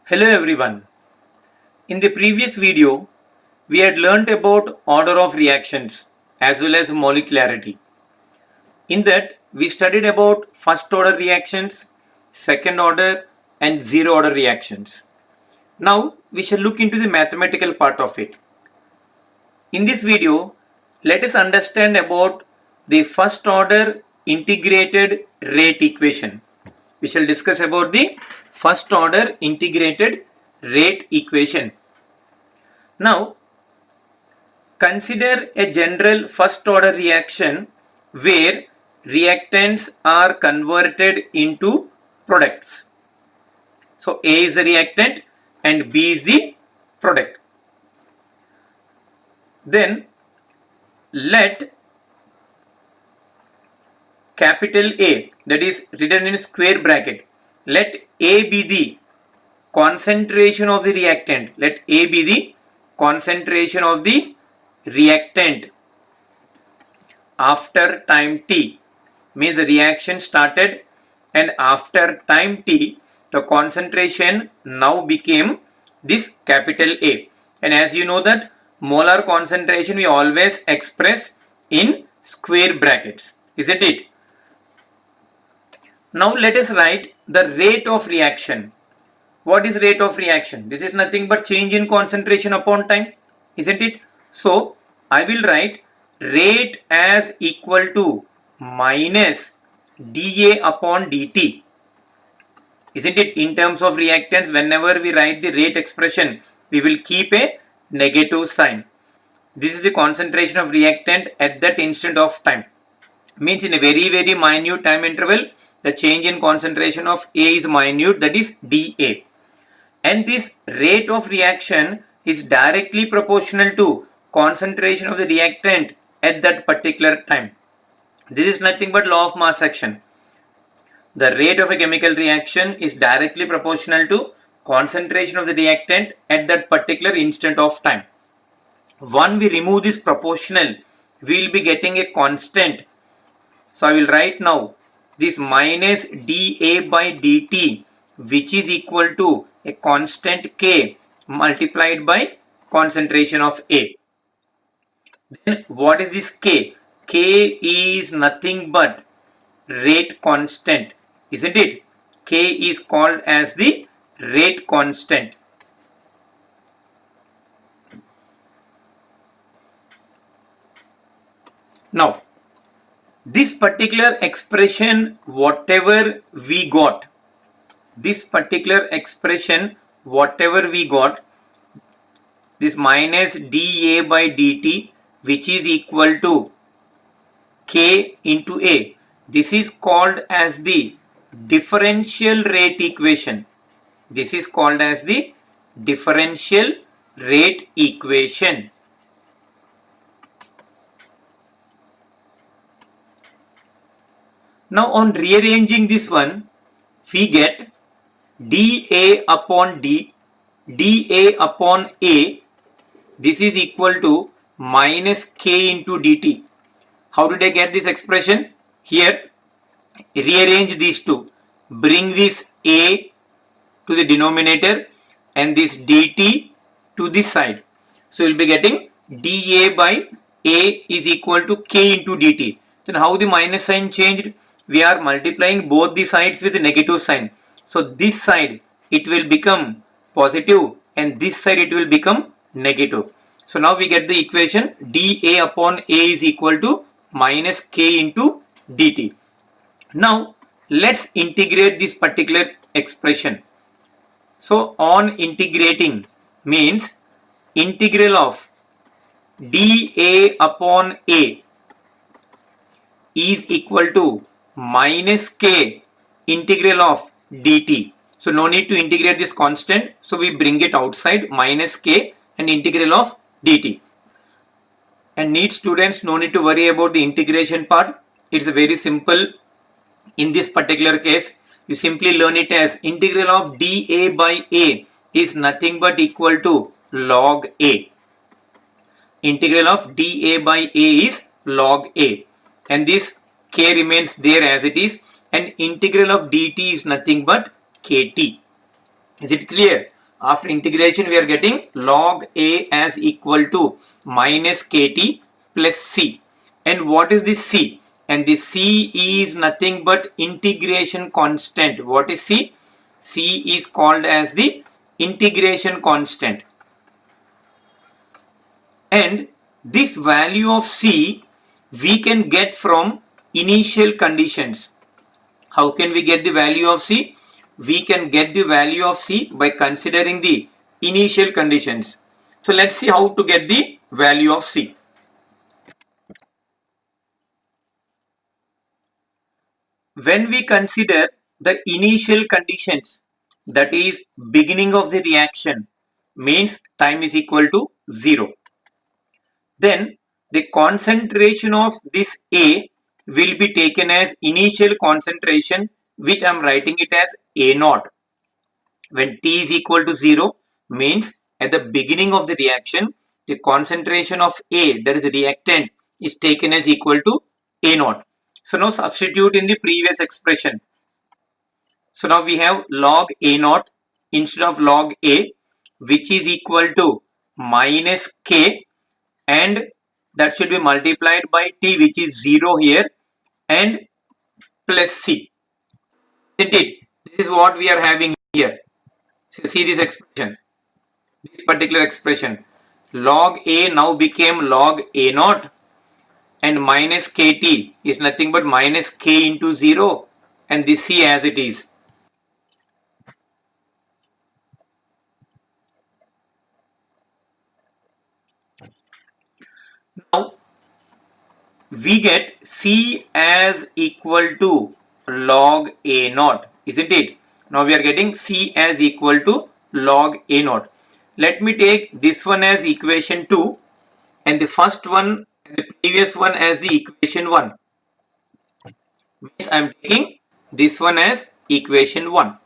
Hello everyone. In the previous video, we had learnt about order of reactions as well as molecularity. In that, we studied about first order reactions, second order and zero order reactions. Now, we shall look into the mathematical part of it. In this video, let us understand about the first order integrated rate equation. We shall discuss about the first order integrated rate equation. Now, consider a general first order reaction where reactants are converted into products. So, A is the reactant and B is the product. Then, let capital A, that is written in square bracket, let A be the concentration of the reactant. Let A be the concentration of the reactant after time t, means the reaction started and after time t the concentration now became this capital A, and as you know that molar concentration we always express in square brackets, isn't it? Now let us write the rate of reaction. What is rate of reaction? This is nothing but change in concentration upon time, isn't it? So I will write rate as equal to minus dA upon dt, isn't it? In terms of reactants, whenever we write the rate expression, we will keep a negative sign. This is the concentration of reactant at that instant of time. Means in a very minute time interval, the change in concentration of A is minute, that is dA. And this rate of reaction is directly proportional to concentration of the reactant at that particular time. This is nothing but law of mass action. The rate of a chemical reaction is directly proportional to concentration of the reactant at that particular instant of time. When we remove this proportional, we will be getting a constant. So I will write now this minus dA by dt, which is equal to a constant K multiplied by concentration of A. Then what is this K? K is nothing but rate constant, isn't it? K is called as the rate constant. Now, this particular expression, whatever we got, this minus dA by dt, which is equal to K into A, this is called as the differential rate equation. This is called as the differential rate equation. Now on rearranging this one, we get dA upon A, this is equal to minus K into dt. How did I get this expression? Here, rearrange these two. Bring this A to the denominator and this dt to this side. So you'll be getting dA by A is equal to K into dt. Then how the minus sign changed? We are multiplying both the sides with the negative sign. So this side it will become positive and this side it will become negative. So now we get the equation dA upon A is equal to minus K into dt. Now let's integrate this particular expression. So on integrating means integral of dA upon A is equal to minus K integral of dt. So no need to integrate this constant. So we bring it outside, minus K and integral of dt. And NEET students, no need to worry about the integration part. It's very simple. In this particular case, you simply learn it as integral of dA by A is nothing but equal to log A. Integral of dA by A is log A, and this K remains there as it is, and integral of dt is nothing but kt. Is it clear? After integration, we are getting log A as equal to minus kt plus c. And what is this c? And the c is nothing but integration constant. What is c? C is called as the integration constant. And this value of c we can get from initial conditions. How can we get the value of c? We can get the value of c by considering the initial conditions. So let's see how to get the value of c. When we consider the initial conditions, that is beginning of the reaction, means time is equal to 0. Then the concentration of this A will be taken as initial concentration, which I am writing it as A naught. When T is equal to 0, means at the beginning of the reaction, the concentration of A, that is the reactant, is taken as equal to A naught. So now substitute in the previous expression. So now we have log A naught instead of log A, which is equal to minus K, and that should be multiplied by T, which is 0 here, and plus C. Isn't it? This is what we are having here. So see this expression, this particular expression. Log A now became log A naught, and minus KT is nothing but minus K into 0, and this C as it is. Now we get C as equal to log A naught, isn't it? Now we are getting C as equal to log A naught. Let me take this one as equation 2 and the first one and the previous one as the equation 1. Means I am taking this one as equation 1.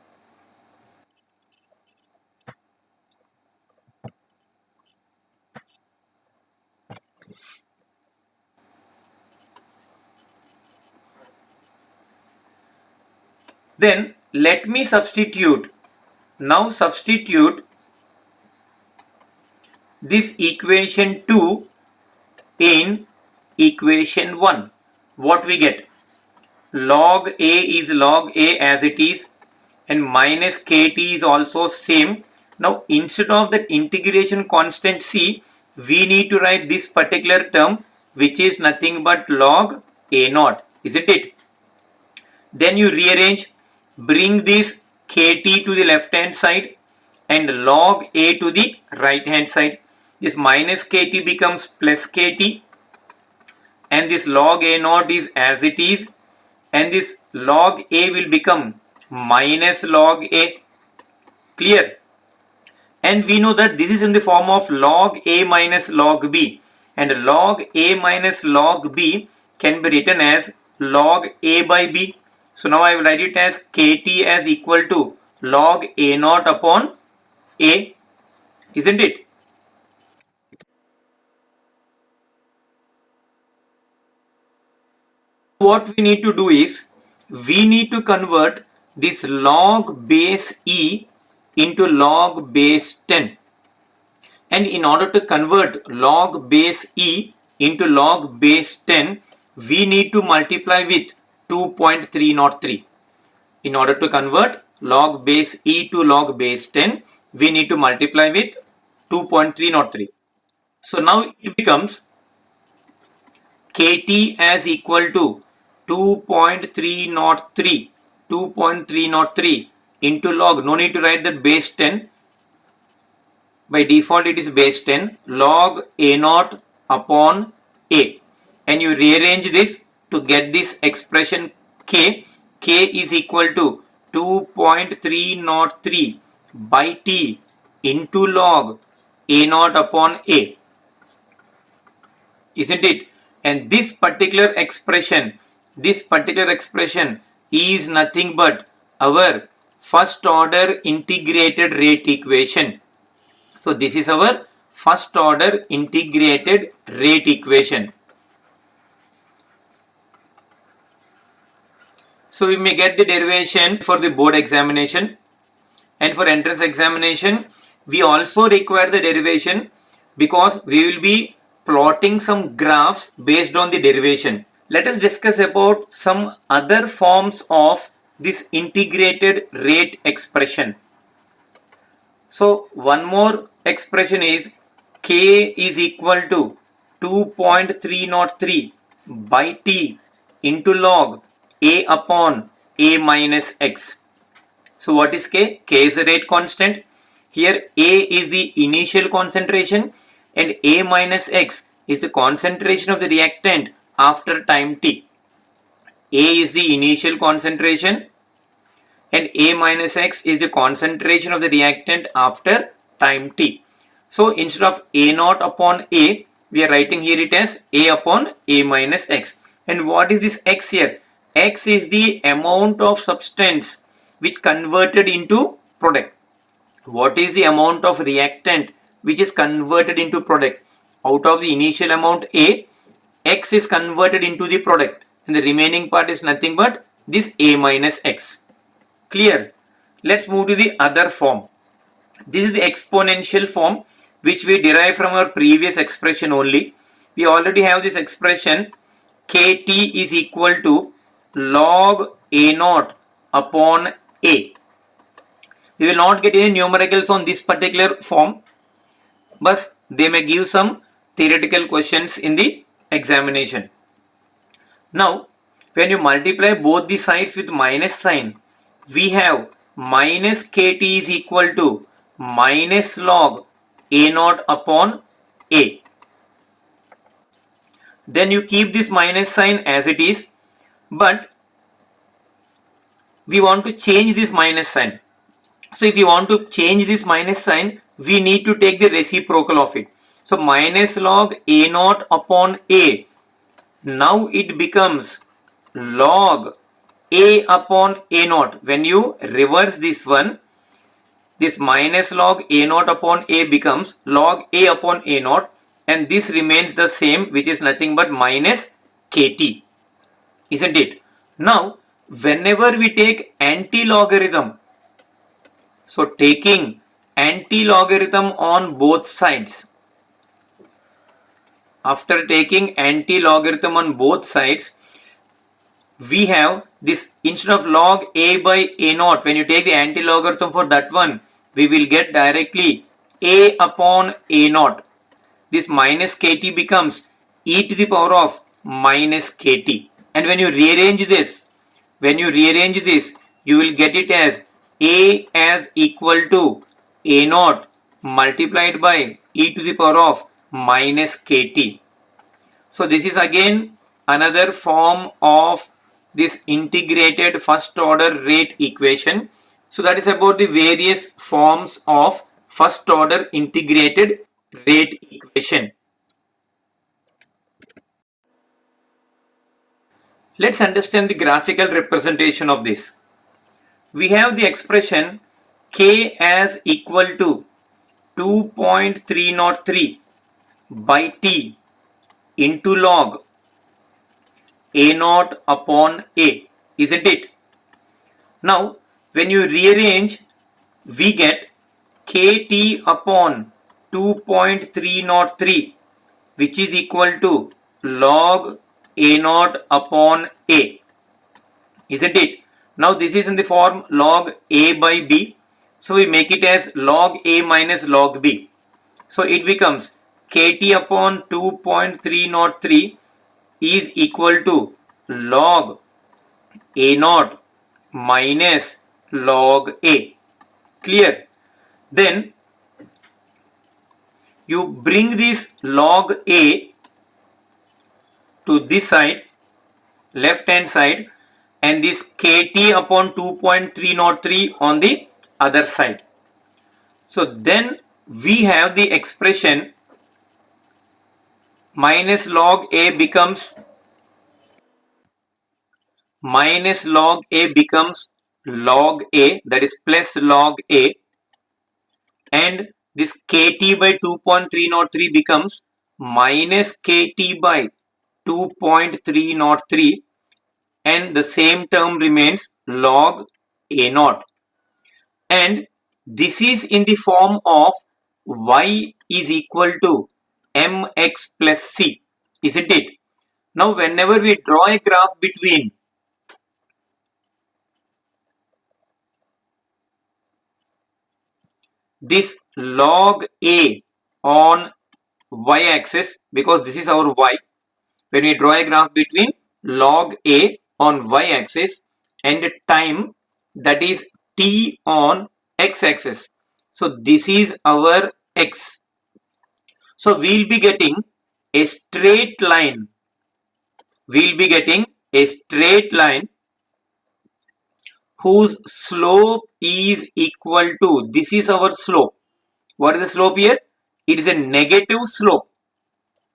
Then let me substitute. Now substitute this equation 2 in equation 1. What we get? Log A is log A as it is, and minus kt is also same. Now instead of that integration constant c, we need to write this particular term, which is nothing but log A naught, isn't it? Then you rearrange, bring this kt to the left hand side and log A to the right hand side. This minus kt becomes plus kt, and this log A naught is as it is, and this log A will become minus log A. Clear? And we know that this is in the form of log A minus log B, and log A minus log B can be written as log A by B. So now I will write it as kt as equal to log A naught upon A, isn't it? What we need to do is, we need to convert this log base E into log base 10. And in order to convert log base E into log base 10, we need to multiply with 2.303. In order to convert log base E to log base 10, we need to multiply with 2.303. So now it becomes kt as equal to 2.303 into log, no need to write that base 10, by default it is base 10, log A naught upon A, and you rearrange this to get this expression k is equal to 2.303 by T into log A naught upon A, isn't it? And this particular expression is nothing but our first order integrated rate equation. So this is our first order integrated rate equation. So we may get the derivation for the board examination, and for entrance examination We also require the derivation because we will be plotting some graphs based on the derivation. Let us discuss about some other forms of this integrated rate expression. So one more expression is k is equal to 2.303 by t into log a upon a minus x. So what is k? K is a rate constant. Here a is the initial concentration and a minus x is the concentration of the reactant after time t. A is the initial concentration and a minus x is the concentration of the reactant after time t. So instead of a naught upon a, we are writing here it as a upon a minus x. And what is this x here? X is the amount of substance which converted into product. What is the amount of reactant which is converted into product? Out of the initial amount A, X is converted into the product and the remaining part is nothing but this A minus X. Clear? Let's move to the other form. This is the exponential form which we derive from our previous expression only. We already have this expression kt is equal to log a naught upon a. We will not get any numericals on this particular form, but they may give some theoretical questions in the examination. Now, when you multiply both the sides with minus sign, we have minus kt is equal to minus log a naught upon a. Then you keep this minus sign as it is, but we want to change this minus sign. So if you want to change this minus sign, we need to take the reciprocal of it. So minus log a naught upon a. Now it becomes log a upon a naught. When you reverse this one, this minus log a naught upon a becomes log a upon a naught, and this remains the same, which is nothing but minus kt, isn't it? Now whenever we take anti-logarithm, so taking anti-logarithm on both sides, after taking anti-logarithm on both sides, we have this, instead of log a by a naught, when you take the anti-logarithm for that one, we will get directly a upon a naught. This minus kt becomes e to the power of minus kt. And when you rearrange this, you will get it as a as equal to a naught multiplied by e to the power of minus kt. So this is again another form of this integrated first order rate equation. So that is about the various forms of first order integrated rate equation. Let's understand the graphical representation of this. We have the expression k as equal to 2.303 by t into log a naught upon a, isn't it? Now when you rearrange, we get kt upon 2.303, which is equal to log a naught upon a, isn't it? Now this is in the form log a by b, so we make it as log a minus log b. So it becomes kt upon 2.303 is equal to log a naught minus log a. Clear? Then you bring this log a to this side, left hand side, and this kt upon 2.303 on the other side. So then we have the expression minus log a becomes log a, that is plus log a, and this kt by 2.303 becomes minus kt by 2.303, and the same term remains log a naught. And This is in the form of y is equal to mx plus c, isn't it? Now whenever we draw a graph between this log a on y-axis, because this is our y, when we draw a graph between log a on y-axis and time, that is t on x-axis, so this is our x. So we'll be getting a straight line, whose slope is equal to, this is our slope. What is the slope here? It is a negative slope.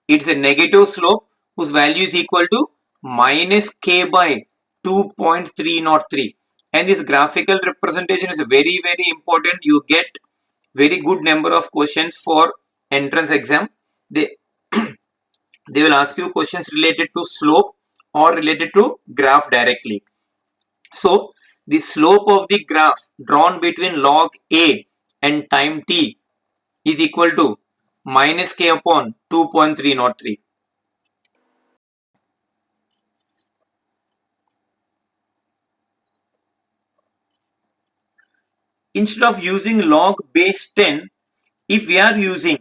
It's a negative slope whose value is equal to minus k by 2.303. And this graphical representation is very, very important. You get very good number of questions for entrance exam. They they will ask you questions related to slope or related to graph directly. So the slope of the graph drawn between log a and time t is equal to minus k upon 2.303. Instead of using log base 10, if we are using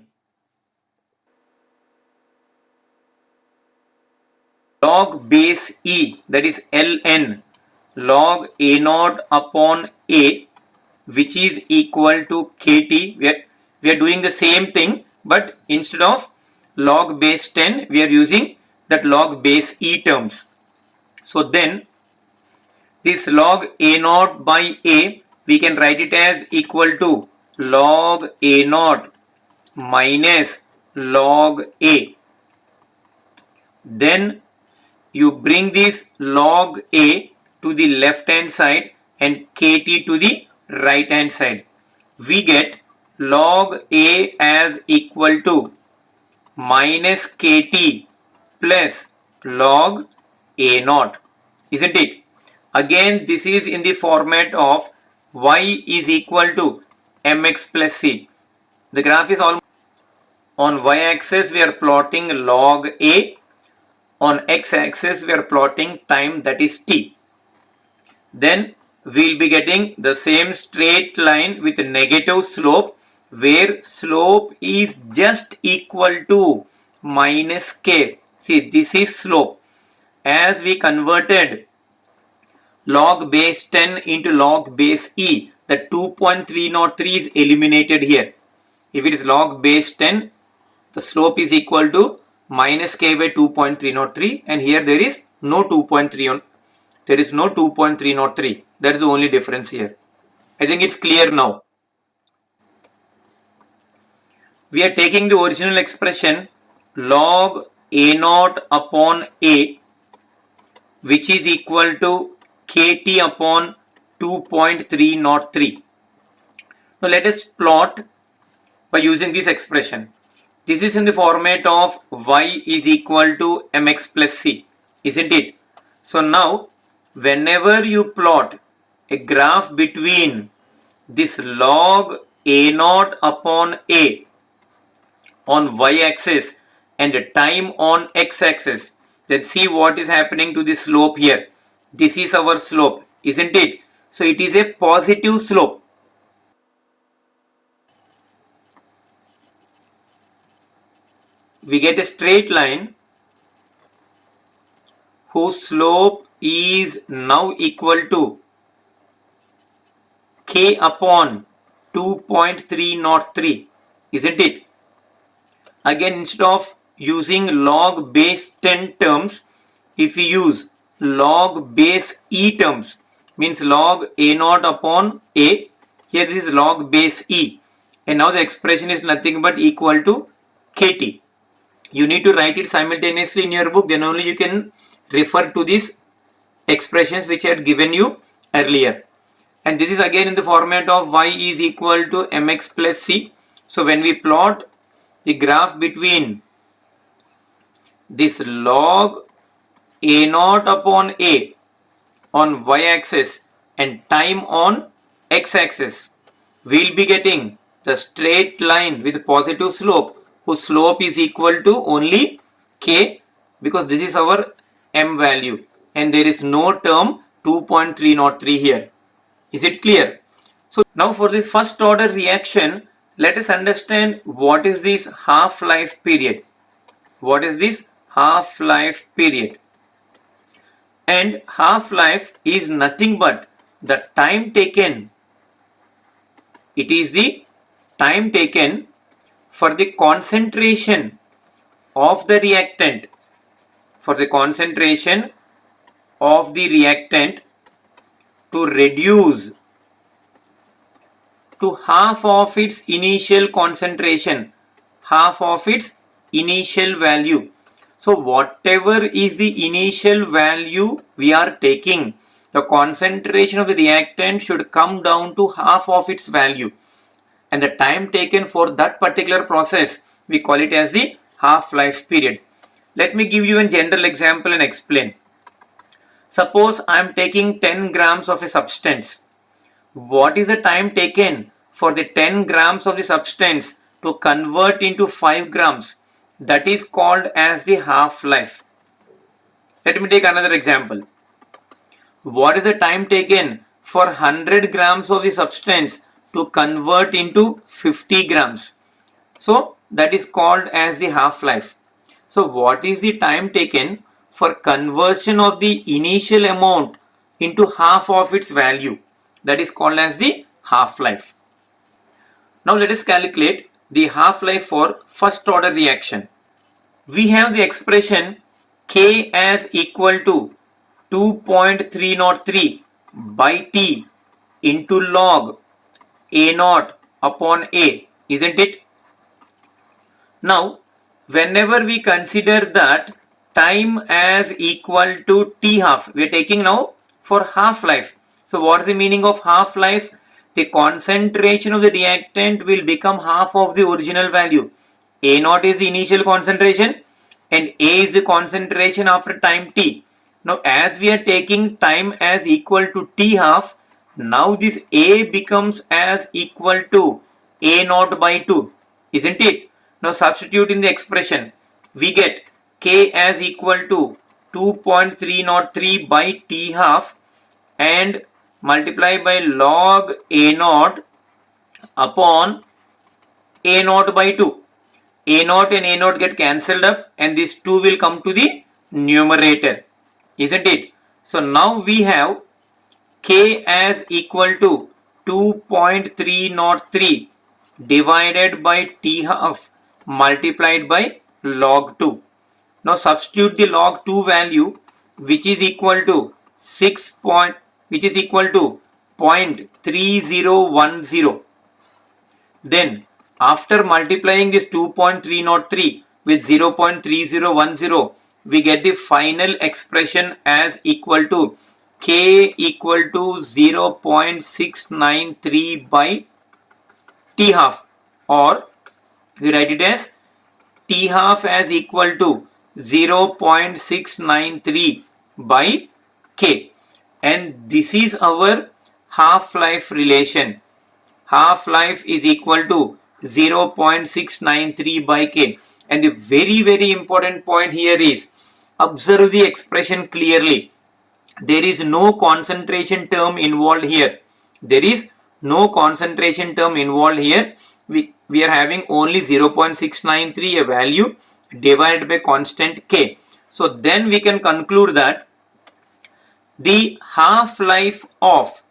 log base e, that is ln log a naught upon a, which is equal to kt, we are doing the same thing, but instead of log base 10 we are using that log base e terms. So then this log a naught by a, we can write it as equal to log a naught minus log a. Then you bring this log a to the left hand side and kt to the right hand side. We get log a as equal to minus kt plus log a naught, isn't it? Again, this is in the format of y is equal to mx plus c. The graph is almost on y-axis we are plotting log a, on x-axis we are plotting time, that is t. Then we will be getting the same straight line with a negative slope, where slope is just equal to minus k. See, this is slope. As we converted log base 10 into log base e, the 2.303 is eliminated here. If it is log base 10, the slope is equal to minus k by 2.303, and here there is no 2.3, there is no 2.303. That is the only difference here. I think it's clear now. We are taking the original expression log a naught upon a, which is equal to kt upon 2.303. Now let us plot by using this expression. This is in the format of y is equal to mx plus c, isn't it? So now whenever you plot a graph between this log a naught upon a on y-axis and time on x-axis, then see what is happening to the slope here. This is our slope, isn't it? So it is a positive slope. We get a straight line whose slope is now equal to k upon 2.303, isn't it? Again, instead of using log base 10 terms, if we use log base e terms, means log a naught upon a, here this is log base e, and now the expression is nothing but equal to kt. You need to write it simultaneously in your book, then only you can refer to these expressions which I had given you earlier. And this is again in the format of y is equal to mx plus c. So when we plot the graph between this log a naught upon a on y-axis and time on x-axis, we'll be getting the straight line with positive slope, whose slope is equal to only k, because this is our m value and there is no term 2.303 here. Is it clear? So now for this first order reaction, let us understand what is this half-life period. What is this half-life period? And half-life is nothing but the time taken. It is the time taken for the concentration of the reactant, for the concentration of the reactant to reduce to half of its initial concentration, half of its initial value. So whatever is the initial value we are taking, the concentration of the reactant should come down to half of its value, and the time taken for that particular process, we call it as the half-life period. Let me give you a general example and explain. Suppose I am taking 10 grams of a substance. What is the time taken for the 10 grams of the substance to convert into 5 grams? That is called as the half-life. Let me take another example. What is the time taken for 100 grams of the substance to convert into 50 grams? So that is called as the half-life. So what is the time taken for conversion of the initial amount into half of its value? That is called as the half-life. Now let us calculate the half-life for first order reaction. We have the expression K as equal to 2.303 by T into log A naught upon A, isn't it? Now, whenever we consider that time as equal to T half, we are taking now for half-life. So what is the meaning of half-life? The concentration of the reactant will become half of the original value. A naught is the initial concentration and A is the concentration after time T. Now as we are taking time as equal to T half, now this A becomes as equal to A naught by 2, isn't it? Now substitute in the expression, we get K as equal to 2.303 by T half and multiply by log A naught upon A naught by 2. A naught and A naught get cancelled up and this 2 will come to the numerator, isn't it? So now we have K as equal to 2.303 divided by T half multiplied by log 2. Now substitute the log 2 value, which is equal to 0.3010. Then after multiplying this 2.303 with 0.3010, we get the final expression as equal to K equal to 0.693 by T half, or we write it as T half as equal to 0.693 by K, and this is our half-life relation. Half-life is equal to 0.693 by K, and the very important point here is, observe the expression clearly. There is no concentration term involved here. There is no concentration term involved here. We are having only 0.693 a value divided by constant K. So then we can conclude that the half-life of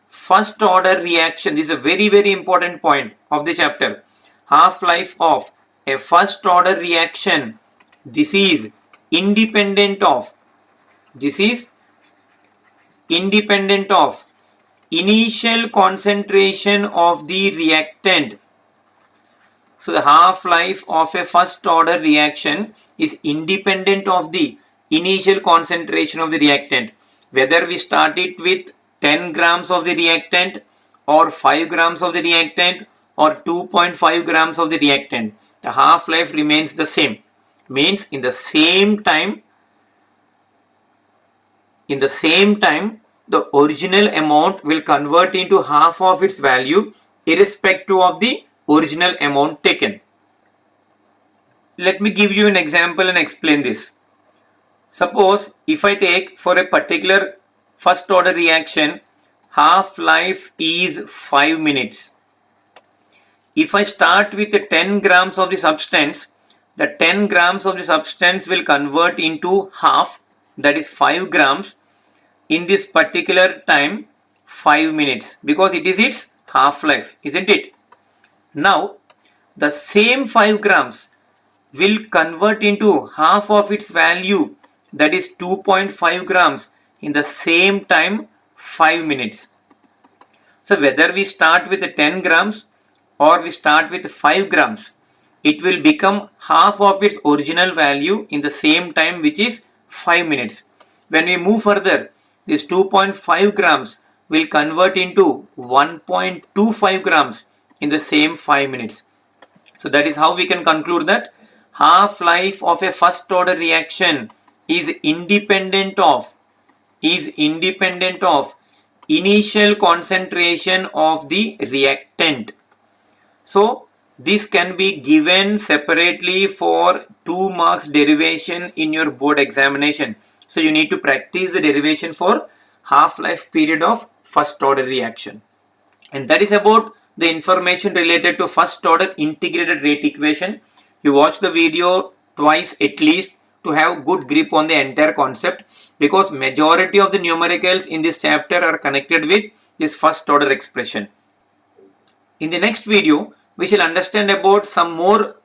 first order reaction, this is a very important point of the chapter. Half-life of a first order reaction, this is independent of initial concentration of the reactant. So the half-life of a first order reaction is independent of the initial concentration of the reactant. Whether we start it with 10 grams of the reactant or 5 grams of the reactant or 2.5 grams of the reactant, the half-life remains the same. Means in the same time the original amount will convert into half of its value irrespective of the original amount taken. Let me give you an example and explain this. Suppose if I take for a particular first order reaction, half-life is 5 minutes. If I start with 10 grams of the substance, the 10 grams of the substance will convert into half, that is 5 grams, in this particular time, 5 minutes, because it is its half-life, isn't it? Now, the same 5 grams will convert into half of its value, that is 2.5 grams, in the same time, 5 minutes. So whether we start with 10 grams or we start with 5 grams, it will become half of its original value in the same time, which is 5 minutes. When we move further, this 2.5 grams will convert into 1.25 grams in the same 5 minutes. So that is how we can conclude that half-life of a first order reaction is independent of initial concentration of the reactant. So this can be given separately for 2 marks derivation in your board examination. So you need to practice the derivation for half-life period of first order reaction. And that is about the information related to first order integrated rate equation. You watch the video twice at least to have good grip on the entire concept, because majority of the numericals in this chapter are connected with this first order expression. In the next video, we shall understand about some more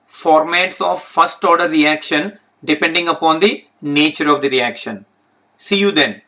formats of first order reaction depending upon the nature of the reaction. See you then.